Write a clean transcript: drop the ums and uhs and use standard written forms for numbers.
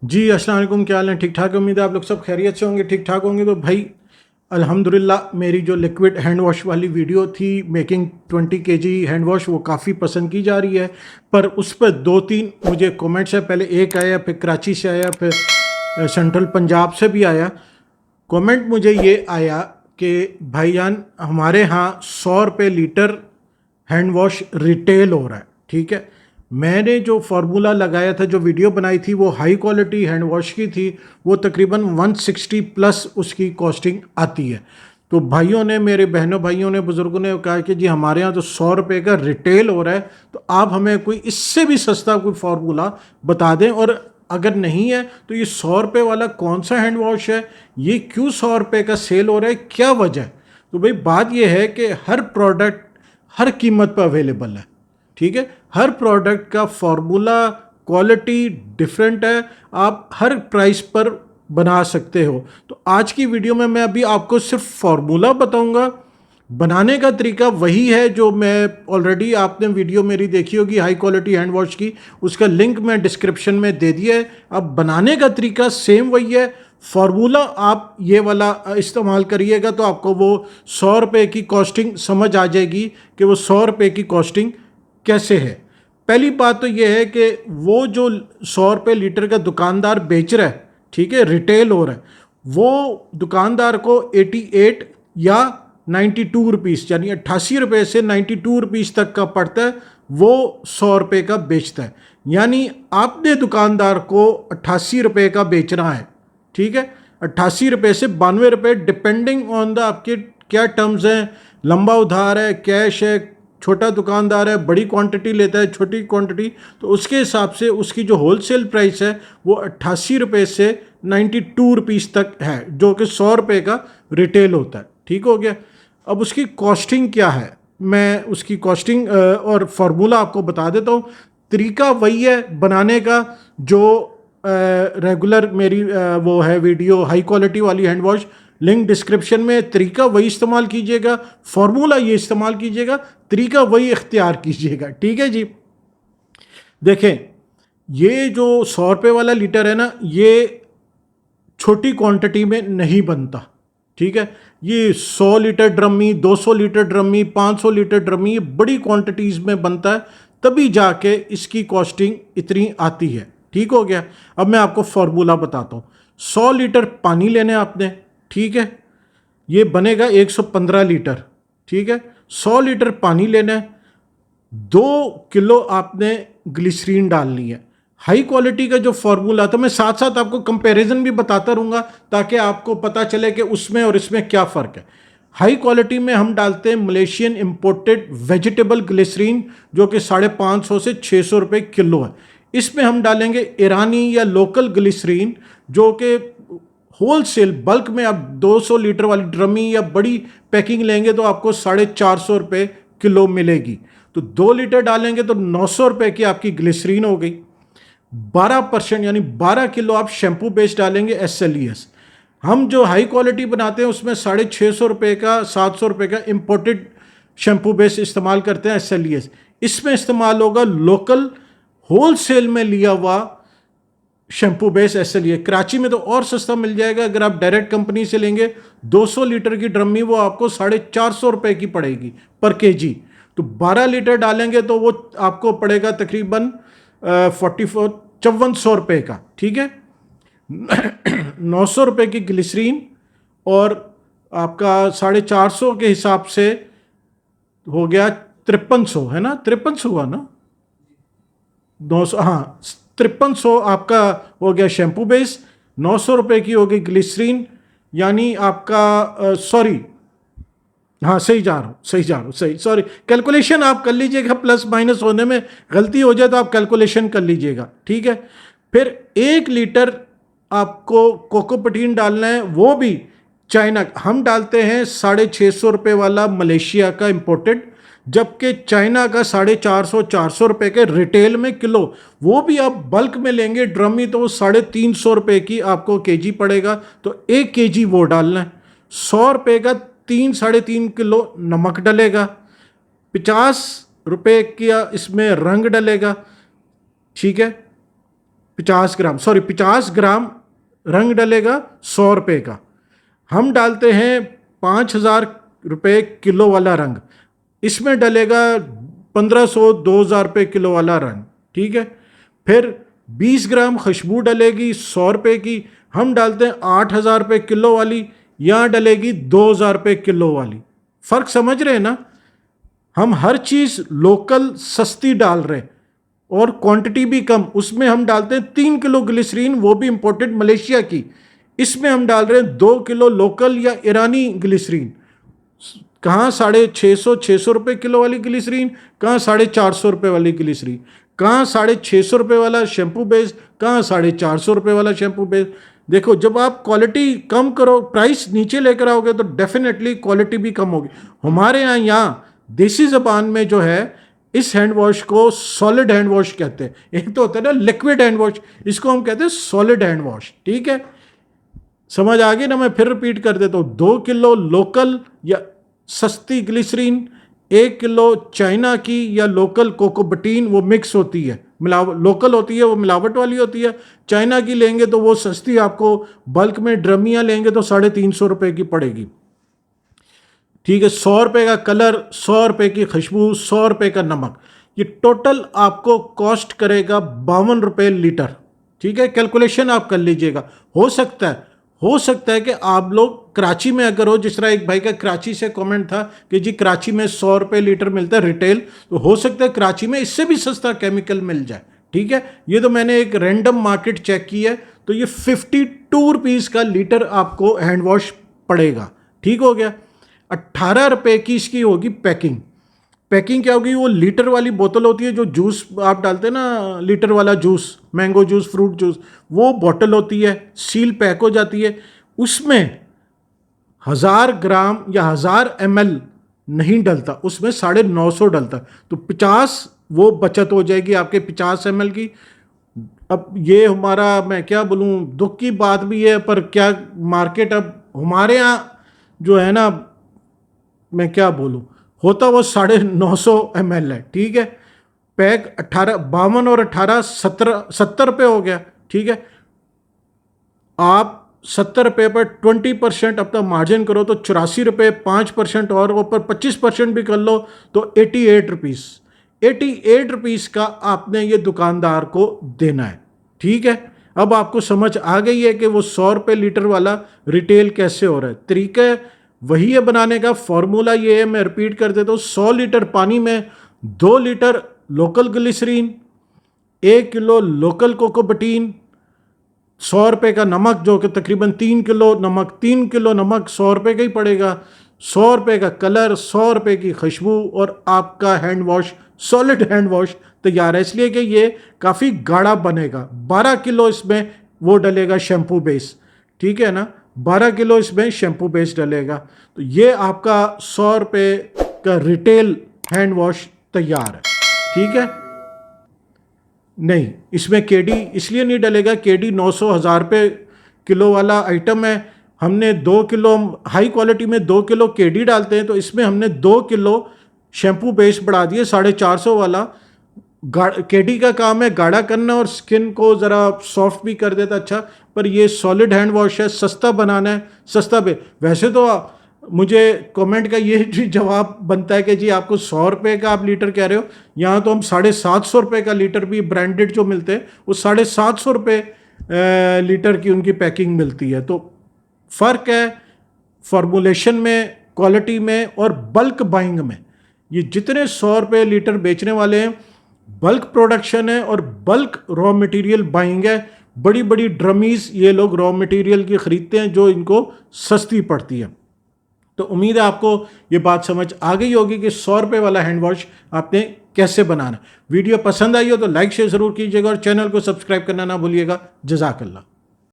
जी अस्सलाम वालेकुम, क्या हाल है? ठीक ठाक, उम्मीद है आप लोग सब खैरियत से होंगे, ठीक ठाक होंगे। तो भाई अल्हम्दुलिल्लाह मेरी जो लिक्विड हैंड वॉश वाली वीडियो थी मेकिंग 20 kg हैंड वॉश, वो काफ़ी पसंद की जा रही है। पर उस पर दो तीन मुझे कमेंट्स है, पहले एक आया, फिर कराची से आया, फिर सेंट्रल पंजाब से भी आया। कमेंट मुझे ये आया कि भाईजान हमारे यहाँ 100 रुपये लीटर हैंड वॉश रिटेल हो रहा है। ठीक है, मैंने जो फार्मूला लगाया था, जो वीडियो बनाई थी, वो हाई क्वालिटी हैंड वॉश की थी। वो तकरीबन 160 प्लस उसकी कॉस्टिंग आती है। तो भाइयों ने, मेरे बहनों भाइयों ने, बुज़ुर्गों ने कहा कि जी हमारे यहाँ तो 100 रुपये का रिटेल हो रहा है, तो आप हमें कोई इससे भी सस्ता कोई फार्मूला बता दें। और अगर नहीं है तो ये 100 रुपये वाला कौन सा हैंड वॉश है, ये क्यों 100 रुपये का सेल हो रहा है, क्या वजह है? तो भाई बात यह है कि हर प्रोडक्ट हर कीमत पर अवेलेबल है। ठीक है, हर प्रोडक्ट का फॉर्मूला, क्वालिटी डिफरेंट है, आप हर प्राइस पर बना सकते हो। तो आज की वीडियो में मैं अभी आपको सिर्फ फॉर्मूला बताऊंगा। बनाने का तरीका वही है जो मैं ऑलरेडी, आपने वीडियो मेरी देखी होगी हाई क्वालिटी हैंड वॉश की, उसका लिंक मैं डिस्क्रिप्शन में दे दिया है। अब बनाने का तरीका सेम वही है। फार्मूला आप ये वाला इस्तेमाल करिएगा तो आपको वो 100 रुपये की कॉस्टिंग समझ आ जाएगी कि वो 100 रुपये की कॉस्टिंग कैसे है। पहली बात तो ये है कि वो जो 100 रुपये लीटर का दुकानदार बेच रहा है, ठीक है, रिटेल हो रहा है, वो दुकानदार को 88 या 92 रुपीज़, यानी 88 रुपये से 92 रुपीज़ तक का पड़ता है। वो 100 रुपये का बेचता है, यानी आपने दुकानदार को 88 रुपये का बेचना है। ठीक है, 88 रुपये से 92 रुपये, डिपेंडिंग ऑन द आपके क्या टर्म्स हैं, लंबा उधार है, कैश है, छोटा दुकानदार है, बड़ी क्वांटिटी लेता है, छोटी क्वांटिटी, तो उसके हिसाब से उसकी जो होलसेल प्राइस है वो 88 रुपये से 92 रुपीज़ तक है, जो कि 100 रुपये का रिटेल होता है। ठीक हो गया। अब उसकी कॉस्टिंग क्या है, मैं उसकी कॉस्टिंग और फार्मूला आपको बता देता हूँ। तरीका वही है बनाने का जो रेगुलर मेरी वो है वीडियो हाई क्वालिटी वाली हैंड वॉश, लिंक डिस्क्रिप्शन में। तरीका वही इस्तेमाल कीजिएगा, फार्मूला ये इस्तेमाल कीजिएगा, तरीका वही इख्तियार कीजिएगा। ठीक है जी। देखें, ये जो 100 रुपये वाला लीटर है ना, ये छोटी क्वांटिटी में नहीं बनता। ठीक है, ये 100 लीटर ड्रमी, 200 लीटर ड्रमी, 500 लीटर ड्रमी, ये बड़ी क्वांटिटीज़ में बनता है, तभी जाके इसकी कॉस्टिंग इतनी आती है। ठीक हो गया। अब मैं आपको फार्मूला बताता हूँ। 100 लीटर पानी लेने आपने, ठीक है, ये बनेगा 115 लीटर। ठीक है, 100 लीटर पानी लेना है, 2 किलो आपने ग्लिसरीन डालनी है। हाई क्वालिटी का जो फार्मूला था, मैं साथ साथ आपको कंपैरिजन भी बताता रहूँगा ताकि आपको पता चले कि उसमें और इसमें क्या फ़र्क है। हाई क्वालिटी में हम डालते हैं मलेशियन इंपोर्टेड वेजिटेबल ग्लिसरीन, जो कि 550 से 600 रुपये किलो है। इसमें हम डालेंगे ईरानी या लोकल ग्लिसरीन, जो कि होल सेल बल्क में आप 200 लीटर वाली ड्रमी या बड़ी पैकिंग लेंगे तो आपको 450 रुपये किलो मिलेगी। तो 2 लीटर डालेंगे तो 900 रुपये की आपकी ग्लिसरीन हो गई। 12% यानी 12 किलो आप शैम्पू बेस डालेंगे SLES। हम जो हाई क्वालिटी बनाते हैं उसमें 650 रुपये का, 700 रुपये का इम्पोर्टेड शैम्पू बेस इस्तेमाल करते हैं SLES। इसमें इस्तेमाल होगा लोकल होल सेल में लिया हुआ शैम्पू बेस SLES। कराची में तो और सस्ता मिल जाएगा, अगर आप डायरेक्ट कंपनी से लेंगे 200 लीटर की ड्रमी वो आपको 450 रुपये की पड़ेगी पर केजी। तो 12 लीटर डालेंगे तो वो आपको पड़ेगा तकरीबन 5400 रुपये का। ठीक है, 900 रुपये की ग्लिसरीन और आपका 450 के हिसाब से हो गया 5300, है ना, 5300 हुआ ना, 900, हाँ, 5300 आपका हो गया शैम्पू बेस, 900 रुपये की हो गई ग्लिसरीन, यानी आपका सॉरी, हाँ सही जा रहा हूँ, सही जा रहा हूँ, सही, सॉरी, कैलकुलेशन आप कर लीजिएगा, प्लस माइनस होने में गलती हो जाए तो आप कैलकुलेशन कर लीजिएगा। ठीक है, फिर 1 लीटर आपको कोकोपटीन डालना है, वो भी चाइना। हम डालते हैं 650 रुपये वाला मलेशिया का इंपोर्टेड, जबकि चाइना का 450 रुपये के रिटेल में किलो। वो भी आप बल्क में लेंगे ड्रमी तो वो 350 रुपये की आपको केजी पड़ेगा, तो 1 केजी वो डालना है। 100 रुपये का 3-3.5 किलो नमक डलेगा, 50 रुपये का इसमें रंग डलेगा। ठीक है, 50 ग्राम रंग डलेगा 100 रुपये का। हम डालते हैं 5,000 रुपये किलो वाला रंग, इसमें डलेगा 1,500-2,000 रुपये किलो वाला रंग, ठीक है। फिर 20 ग्राम खुशबू डलेगी 100 रुपये की, हम डालते हैं 8,000 रुपये किलो वाली, यहाँ डलेगी 2,000 रुपये किलो वाली। फ़र्क समझ रहे हैं ना? हम हर चीज़ लोकल सस्ती डाल रहे हैं और क्वांटिटी भी कम। उसमें हम डालते हैं 3 किलो ग्लिसरीन, वो भी इंपोर्टेड मलेशिया की। इसमें हम डाल रहे हैं 2 किलो लोकल या ईरानी ग्लिसरीन। कहाँ 650 रुपये किलो वाली ग्लिसरीन, कहाँ 450 रुपये वाली ग्लिसरीन, कहाँ 650 रुपये वाला शैम्पू बेस, कहाँ 450 रुपये वाला शैम्पू बेस। देखो, जब आप क्वालिटी कम करो, प्राइस नीचे लेकर आओगे तो डेफिनेटली क्वालिटी भी कम होगी। हमारे यहाँ देसी ज़बान में जो है इस हैंड वॉश को सॉलिड हैंड वॉश कहते हैं। एक तो होता है ना लिक्विड हैंड वॉश, इसको हम कहते हैं सॉलिड हैंड वॉश, ठीक है। समझ आ गई ना? मैं फिर रिपीट कर देता हूँ। 2 किलो लोकल या सस्ती ग्लिसरीन, 1 किलो चाइना की या लोकल कोकोबटीन, वो मिक्स होती है, लोकल होती है वो मिलावट वाली होती है। चाइना की लेंगे तो वो सस्ती, आपको बल्क में ड्रमियाँ लेंगे तो 350 रुपये की पड़ेगी, ठीक है। 100 रुपये का कलर, 100 रुपये की खुशबू, 100 रुपये का नमक, ये टोटल आपको कॉस्ट करेगा 52 रुपये लीटर, ठीक है। कैलकुलेशन आप कर लीजिएगा। हो सकता है कि आप लोग कराची में अगर हो, जिस तरह एक भाई का कराची से कमेंट था कि जी कराची में 100 रुपये लीटर मिलता है रिटेल, तो हो सकता है कराची में इससे भी सस्ता केमिकल मिल जाए, ठीक है। ये तो मैंने एक रैंडम मार्केट चेक की है, तो ये 52 रुपीज़ का लीटर आपको हैंड वॉश पड़ेगा, ठीक हो गया। 18 रुपये की इसकी होगी पैकिंग। पैकिंग क्या होगी? वो लीटर वाली बोतल होती है, जो जूस आप डालते हैं ना, लीटर वाला juice, mango juice, fruit juice, वो बोतल होती है, सील पैक हो जाती है। उसमें 1000 ग्राम या 1000 ml नहीं डलता, उसमें 950 डलता, तो 50 वो बचत हो जाएगी आपके 50 ml की। अब ये हमारा, मैं क्या बोलूँ, दुख की बात भी है, पर क्या मार्केट अब हमारे यहाँ जो है ना, मैं क्या बोलूँ, होता वो 950 ml है, ठीक है। पैक 52 और 18 70 रुपये हो गया, ठीक है। आप 70 रुपये पर 20% अपना मार्जिन करो तो 84 रुपये, 5% और ऊपर 25% भी कर लो तो 88 रुपीज़। 88 रुपीज़ का आपने ये दुकानदार को देना है, ठीक है। अब आपको समझ आ गई है कि वो 100 रुपये लीटर वाला रिटेल कैसे हो रहा है। तरीका वही है बनाने का, फॉर्मूला ये है, मैं रिपीट कर देता हूँ। 100 लीटर पानी में 2 litre local glycerine, 1 kilo local cocobetaine, 100 रुपये का नमक, जो कि तकरीबन 3 किलो नमक, 3 किलो नमक 100 रुपये का ही पड़ेगा, 100 रुपये का कलर, 100 रुपये की खुशबू, और आपका hand wash, solid hand wash तैयार है। इसलिए कि ये काफ़ी गाढ़ा बनेगा। 12 किलो इसमें वो डलेगा शैम्पू बेस, ठीक है ना, 12 किलो इसमें शैम्पू बेस डलेगा। तो ये आपका 100 रुपये का रिटेल हैंड वॉश तैयार है, ठीक है। नहीं, इसमें केडी इसलिए नहीं डलेगा, केडी 900-1000 रुपये किलो वाला आइटम है। हमने 2 किलो, हाई क्वालिटी में 2 किलो केडी डालते हैं, तो इसमें हमने 2 किलो शैम्पू बेस बढ़ा दिए 450 वाला। केडी का काम है गाढ़ा करना और स्किन को ज़रा सॉफ्ट भी कर देता, अच्छा। पर ये सॉलिड हैंड वॉश है, सस्ता बनाना है, सस्ता पे। वैसे तो मुझे कमेंट का ये जवाब बनता है कि जी आपको 100 रुपये का आप लीटर कह रहे हो, यहाँ तो हम 750 रुपये का लीटर भी ब्रांडेड जो मिलते हैं वो 750 रुपये लीटर की उनकी पैकिंग मिलती है। तो फ़र्क है फॉर्मुलेशन में, क्वालिटी में और बल्क बाइंग में। ये जितने 100 रुपये लीटर बेचने वाले हैं, बल्क प्रोडक्शन है और बल्क रॉ मटेरियल बाइंग है। बड़ी बड़ी ड्रमीज ये लोग रॉ मटेरियल की ख़रीदते हैं जो इनको सस्ती पड़ती है। तो उम्मीद है आपको ये बात समझ आ गई होगी कि 100 रुपये वाला हैंड वॉश आपने कैसे बनाना। वीडियो पसंद आई हो तो लाइक शेयर ज़रूर कीजिएगा और चैनल को सब्सक्राइब करना ना भूलिएगा। जज़ाकल्लाह।